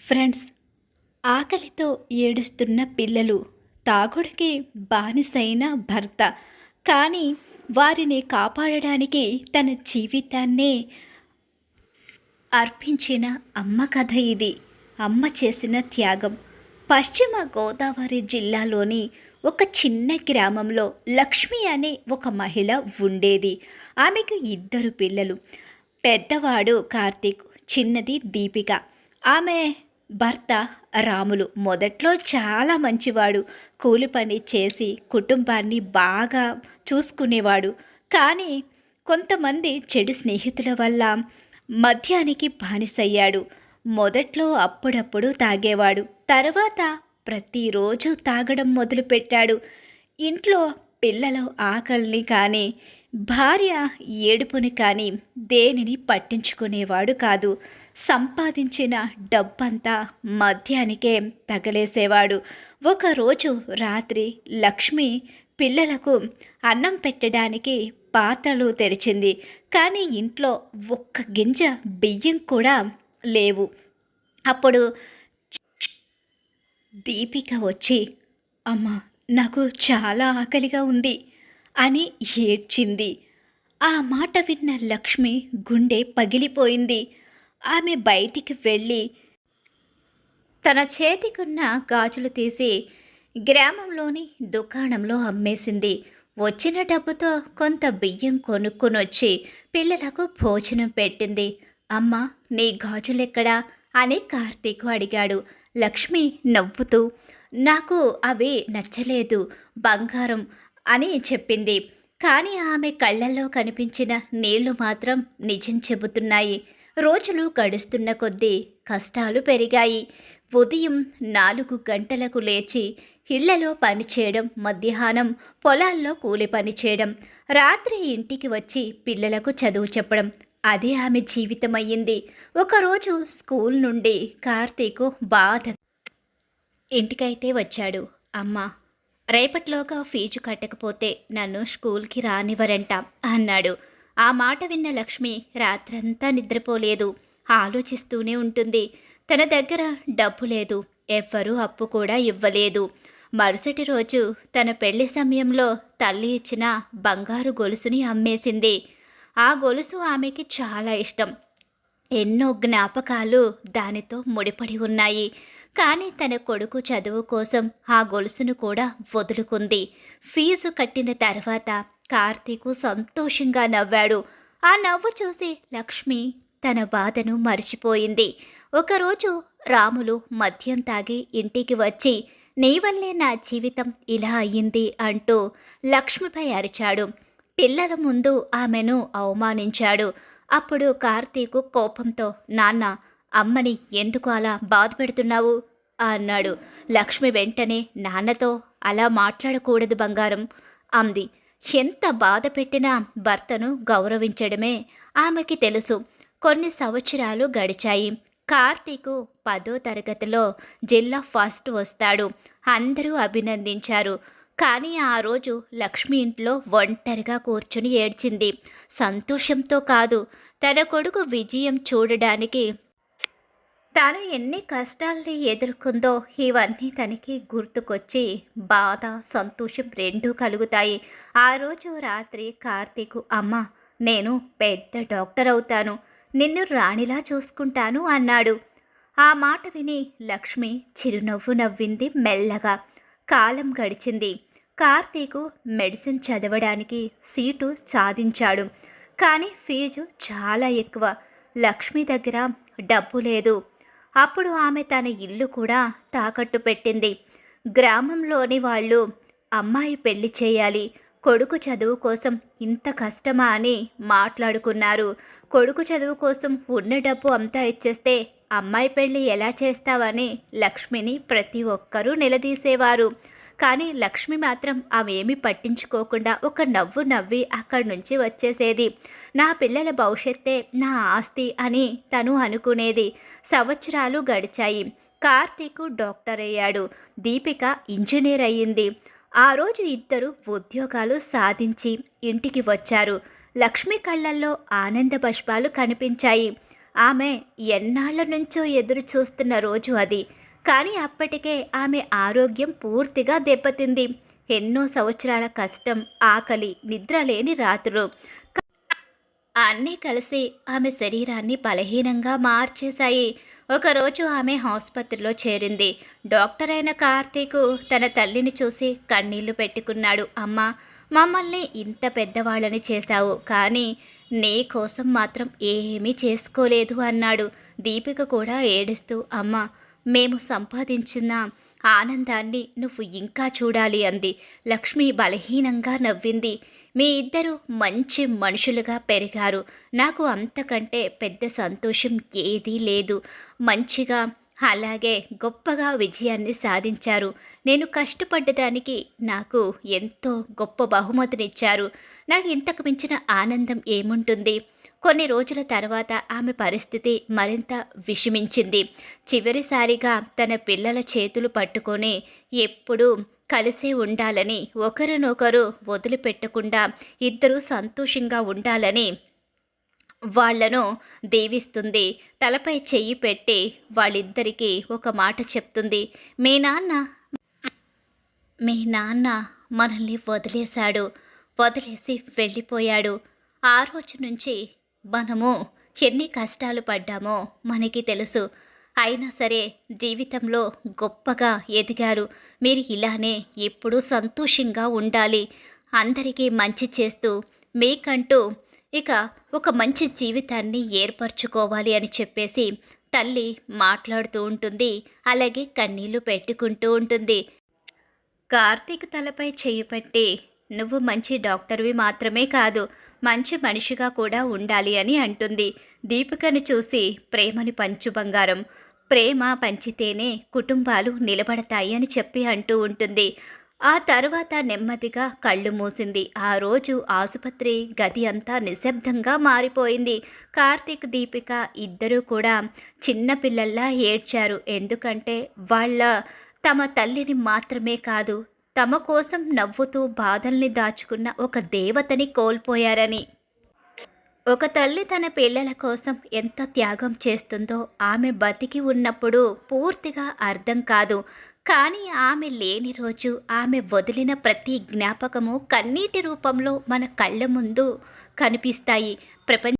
Friends, ఆకలితో ఏడుస్తున్న పిల్లలు, తాగుడికి బానిసైన భర్త, కానీ వారిని కాపాడడానికి తన జీవితాన్నే అర్పించిన అమ్మ కథ ఇది. అమ్మ చేసిన త్యాగం. పశ్చిమ గోదావరి జిల్లాలోని ఒక చిన్న గ్రామంలో లక్ష్మి అనే ఒక మహిళ ఉండేది. ఆమెకు ఇద్దరు పిల్లలు. పెద్దవాడు కార్తీక్, చిన్నది దీపిక. ఆమె భర్త రాములు మొదట్లో చాలా మంచివాడు. కూలి పని చేసి కుటుంబాన్ని బాగా చూసుకునేవాడు. కానీ కొంతమంది చెడు స్నేహితుల వల్ల మద్యానికి బానిసయ్యాడు. మొదట్లో అప్పుడప్పుడు తాగేవాడు. తర్వాత ప్రతిరోజు తాగడం మొదలుపెట్టాడు. ఇంట్లో పిల్లల ఆకలిని కానీ భార్య ఏడుపుని కానీ దేనిని పట్టించుకునేవాడు కాదు. సంపాదించిన డబ్బంతా మద్యానికే తగలేసేవాడు. ఒకరోజు రాత్రి లక్ష్మి పిల్లలకు అన్నం పెట్టడానికి పాత్రలు తెరిచింది. కానీ ఇంట్లో ఒక్క గింజ బియ్యం కూడా లేవు. అప్పుడు దీపిక వచ్చి, "అమ్మ, నాకు చాలా ఆకలిగా ఉంది" అని ఏడ్చింది. ఆ మాట విన్న లక్ష్మి గుండె పగిలిపోయింది. ఆమె బయటికి వెళ్ళి తన చేతికున్న గాజులు తీసి గ్రామంలోని దుకాణంలో అమ్మేసింది. వచ్చిన డబ్బుతో కొంత బియ్యం కొనుక్కొనొచ్చి పిల్లలకు భోజనం పెట్టింది. "అమ్మ, నీ గాజులెక్కడా?" అని కార్తీక్ అడిగాడు. లక్ష్మి నవ్వుతూ, "నాకు అవి నచ్చలేదు, బంగారం" అని చెప్పింది. కానీ ఆమె కళ్ళల్లో కనిపించిన నీళ్లు మాత్రం నిజం చెబుతున్నాయి. రోజులు గడుస్తున్న కొద్దీ కష్టాలు పెరిగాయి. ఉదయం 4 గంటలకు లేచి ఇళ్లలో పనిచేయడం, మధ్యాహ్నం పొలాల్లో కూలి పనిచేయడం, రాత్రి ఇంటికి వచ్చి పిల్లలకు చదువు చెప్పడం, అదే ఆమె జీవితం అయ్యింది. ఒకరోజు స్కూల్ నుండి కార్తీకు బాధ ఇంటికైతే వచ్చాడు. "అమ్మ, రేపట్లోగా ఫీజు కట్టకపోతే నన్ను స్కూల్కి రానివ్వరంట" అన్నాడు. ఆ మాట విన్న లక్ష్మి రాత్రంతా నిద్రపోలేదు. ఆలోచిస్తూనే ఉంటుంది. తన దగ్గర డబ్బు లేదు, ఎవ్వరూ అప్పు కూడా ఇవ్వలేదు. మరుసటి రోజు తన పెళ్లి సమయంలో తల్లి ఇచ్చిన బంగారు గొలుసుని అమ్మేసింది. ఆ గొలుసు ఆమెకి చాలా ఇష్టం. ఎన్నో జ్ఞాపకాలు దానితో ముడిపడి ఉన్నాయి. కానీ తన కొడుకు చదువు కోసం ఆ గొలుసును కూడా వదులుకుంది. ఫీజు కట్టిన తర్వాత కార్తీకు సంతోషంగా నవ్వాడు. ఆ నవ్వు చూసి లక్ష్మి తన బాధను మర్చిపోయింది. ఒకరోజు రాములు మద్యం తాగి ఇంటికి వచ్చి, "నీ వల్లే నా జీవితం ఇలా అయ్యింది" అంటూ లక్ష్మిపై అరిచాడు. పిల్లల ముందు ఆమెను అవమానించాడు. అప్పుడు కార్తీకు కోపంతో, "నాన్న, అమ్మని ఎందుకు అలా బాధ పెడుతున్నావు" అన్నాడు. లక్ష్మి వెంటనే, "నాన్నతో అలా మాట్లాడకూడదు బంగారం" అంది. ఎంత బాధ పెట్టినా భర్తను గౌరవించడమే ఆమెకి తెలుసు. కొన్ని సంవత్సరాలు గడిచాయి. కార్తీకు 10వ తరగతిలో జిల్లా ఫస్ట్ వస్తాడు. అందరూ అభినందించారు. కానీ ఆ రోజు లక్ష్మి ఇంట్లో ఒంటరిగా కూర్చుని ఏడ్చింది. సంతోషంతో కాదు, తన కొడుకు విజయం చూడడానికి. తాను ఎన్ని కష్టాల్ని ఎదుర్కొందో ఇవన్నీ తనకి గుర్తుకొచ్చి బాధ, సంతోషం రెండూ కలుగుతాయి. ఆ రోజు రాత్రి కార్తీకు, "అమ్మ, నేను పెద్ద డాక్టర్ అవుతాను, నిన్ను రాణిలా చూసుకుంటాను" అన్నాడు. ఆ మాట విని లక్ష్మి చిరునవ్వు నవ్వింది మెల్లగా. కాలం గడిచింది. కార్తీకు మెడిసిన్ చదవడానికి సీటు సాధించాడు. కానీ ఫీజు చాలా ఎక్కువ. లక్ష్మి దగ్గర డబ్బు లేదు. అప్పుడు ఆమె తన ఇల్లు కూడా తాకట్టు పెట్టింది. గ్రామంలోని వాళ్ళు, "అమ్మాయి పెళ్లి చేయాలి, కొడుకు చదువు కోసం ఇంత కష్టమా" అని మాట్లాడుకున్నారు. కొడుకు చదువు కోసం ఉన్న డబ్బు అంతా ఇచ్చేస్తే అమ్మాయి పెళ్లి ఎలా చేస్తావని లక్ష్మిని ప్రతి ఒక్కరూ నిలదీసేవారు. కానీ లక్ష్మి మాత్రం అవేమీ పట్టించుకోకుండా ఒక నవ్వు నవ్వి అక్కడి నుంచి వచ్చేసేది. "నా పిల్లల భవిష్యత్తే నా ఆస్తి" అని తను అనుకునేది. సంవత్సరాలు గడిచాయి. కార్తీకు డాక్టర్ అయ్యాడు. దీపిక ఇంజనీర్ అయ్యింది. ఆ రోజు ఇద్దరు ఉద్యోగాలు సాధించి ఇంటికి వచ్చారు. లక్ష్మి కళ్ళల్లో ఆనంద బాష్పాలు కనిపించాయి. ఆమె ఎన్నాళ్ల నుంచో ఎదురు చూస్తున్న రోజు అది. కానీ అప్పటికే ఆమె ఆరోగ్యం పూర్తిగా దెబ్బతింది. ఎన్నో సంవత్సరాల కష్టం, ఆకలి, నిద్రలేని రాత్రులు అన్నీ కలిసి ఆమె శరీరాన్ని బలహీనంగా మార్చేశాయి. ఒకరోజు ఆమె ఆసుపత్రిలో చేరింది. డాక్టర్ అయిన కార్తీకు తన తల్లిని చూసి కన్నీళ్లు పెట్టుకున్నాడు. అమ్మా, మమ్మల్ని ఇంత పెద్దవాళ్ళని చేశావు, కానీ నీ కోసం మాత్రం ఏమీ చేసుకోలేదు అన్నాడు. దీపిక కూడా ఏడుస్తూ, అమ్మా, మేము సంపాదించిన ఆనందాన్ని నువ్వు ఇంకా చూడాలి అంది. లక్ష్మి బలహీనంగా నవ్వింది. మీ ఇద్దరు మంచి మనుషులుగా పెరిగారు. నాకు అంతకంటే పెద్ద సంతోషం ఏదీ లేదు. మంచిగా అలాగే గొప్పగా విజయాన్ని సాధించారు. నేను కష్టపడ్డదానికి నాకు ఎంతో గొప్ప బహుమతినిచ్చారు. నాకు ఇంతకు మించిన ఆనందం ఏముంటుంది? కొన్ని రోజుల తర్వాత ఆమె పరిస్థితి మరింత విషమించింది. చివరిసారిగా తన పిల్లల చేతులు పట్టుకొని ఎప్పుడూ కలిసే ఉండాలని, ఒకరినొకరు వదిలిపెట్టకుండా ఇద్దరూ సంతోషంగా ఉండాలని వాళ్లను దీవిస్తుంది. తలపై చెయ్యి పెట్టి వాళ్ళిద్దరికీ ఒక మాట చెప్తుంది. మీ నాన్న మనల్ని వదిలేసి వెళ్ళిపోయాడు. ఆ రోజు నుంచి మనము ఎన్ని కష్టాలు పడ్డామో మనకి తెలుసు. అయినా సరే జీవితంలో గొప్పగా ఎదిగారు. మీరు ఇలానే ఎప్పుడూ సంతోషంగా ఉండాలి. అందరికీ మంచి చేస్తూ మీకంటూ ఇక ఒక మంచి జీవితాన్ని ఏర్పరచుకోవాలి అని చెప్పేసి తల్లి మాట్లాడుతూ ఉంటుంది. అలాగే కన్నీళ్లు పెట్టుకుంటూ ఉంటుంది. కార్తీక్ తలపై చెయ్యి పెట్టి, నువ్వు మంచి డాక్టర్వి మాత్రమే కాదు, మంచి మనిషిగా కూడా ఉండాలి అని అంటుంది. దీపికను చూసి, ప్రేమని పంచు బంగారం, ప్రేమ పంచితేనే కుటుంబాలు నిలబడతాయి అని చెప్పి అంటూ ఉంటుంది. ఆ తర్వాత నెమ్మదిగా కళ్ళు మూసింది. ఆ రోజు ఆసుపత్రి గది అంతా నిశ్శబ్దంగా మారిపోయింది. కార్తీక్, దీపిక ఇద్దరూ కూడా చిన్నపిల్లల్లా ఏడ్చారు. ఎందుకంటే తమ తల్లిని మాత్రమే కాదు, తమ కోసం నవ్వుతూ బాధల్ని దాచుకున్న ఒక దేవతని కోల్పోయారని. ఒక తల్లి తన పిల్లల కోసం ఎంత త్యాగం చేస్తుందో ఆమె బతికి ఉన్నప్పుడు పూర్తిగా అర్థం కాదు. కానీ ఆమె లేని రోజు, ఆమె వదిలిన ప్రతి జ్ఞాపకము కన్నీటి రూపంలో మన కళ్ళ ముందు కనిపిస్తాయి.